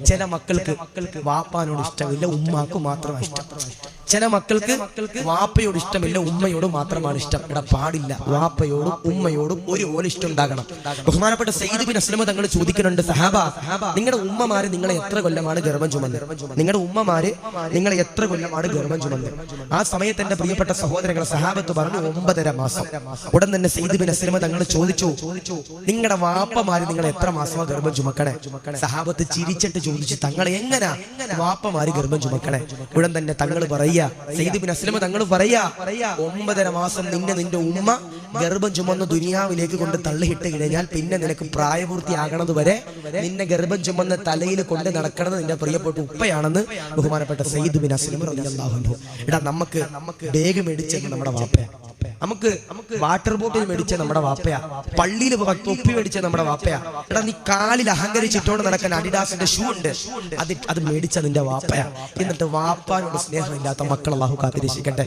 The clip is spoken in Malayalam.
ചില മക്കൾക്ക് വാപ്പാനോട് ഇഷ്ടമില്ല, ഉമ്മാക്ക് മാത്രമാണ് ഇഷ്ടം. ചില മക്കൾക്ക് വാപ്പയോട് ഇഷ്ടമില്ല, ഉമ്മയോട് മാത്രമാണ് ഇഷ്ടം. ഇവിടെ പാടില്ല, വാപ്പയോടും ഉമ്മയോടും ഒരുപോലെ ഇഷ്ടം ഉണ്ടാകണം. ബഹുമാനപ്പെട്ട സയ്യിദ് ബിൻ അസ്ലമ തങ്ങൾ ചോദിക്കുന്നുണ്ട്, സഹാബ, നിങ്ങളുടെ ഉമ്മമാര് നിങ്ങളെ എത്ര കൊല്ലമാണ് ഗർഭം ചുമന്നത്? നിങ്ങളുടെ ഉമ്മമാര് നിങ്ങളെ എത്ര കൊല്ലമാണ് ഗർഭം ചുമന്നത്? ആ സമയത്ത് എന്റെ പ്രിയപ്പെട്ട സഹോദരങ്ങളെ സഹാബത്ത് പറഞ്ഞു 9.5 മാസം. ഉടൻ തന്നെ സയ്യിദ് ബിൻ അസ്ലമ തങ്ങൾ ചോദിച്ചു, നിങ്ങളുടെ വാപ്പമാര് നിങ്ങളെ എത്ര മാസമാണ് ഗർഭം ചുമക്കണേ? സഹാബത്ത് ചിരിച്ചിട്ട് ചോദിച്ചു, തങ്ങൾ എങ്ങനെ വാപ്പമാര് ഗർഭം ചുമക്കണേ? ഉടൻ തന്നെ തങ്ങൾ പറയാ, സയ്യിദ് ബിൻ അസ്ലമ തങ്ങൾ പറയാ, 9.5 മാസം നിന്റെ ഉമ്മ ഗർഭം ചുമന്ന് ദുനിയാവിലേക്ക് കൊണ്ട് തള്ളിയിട്ട് കഴിഞ്ഞാൽ പിന്നെ നിനക്ക് പ്രായപൂർത്തിയാകണത് വരെ നിന്നെ ഗർഭം ചുമന്ന് തലയിൽ കൊണ്ട് നടക്കണത് നിന്റെ പ്രിയപ്പെട്ട ഉപ്പയാണെന്ന് ബഹുമാനപ്പെട്ട സയ്യിദ് ബിൻ അസ്ലമ റളിയല്ലാഹു അൻഹു. എടാ, നമുക്ക് ബാഗ് മേടിച്ചത് നമ്മുടെ വാപ്പയാ, നമുക്ക് വാട്ടർ ബോട്ടിൽ മേടിച്ച നമ്മുടെ വാപ്പയാ, പള്ളിയിൽ തൊപ്പി മേടിച്ച നമ്മുടെ വാപ്പയാ. എടാ, നീ കാലിൽ അഹങ്കരിച്ചിട്ടോട് നടക്കാൻ അഡിഡാസിന്റെ ഷൂ ഉണ്ട്, അത് മേടിച്ച നിന്റെ വാപ്പയാ. എന്നിട്ട് വാപ്പാനോട് സ്നേഹമില്ലാത്ത മക്കൾ അല്ലാഹു കാത്തിരക്ഷിക്കട്ടെ.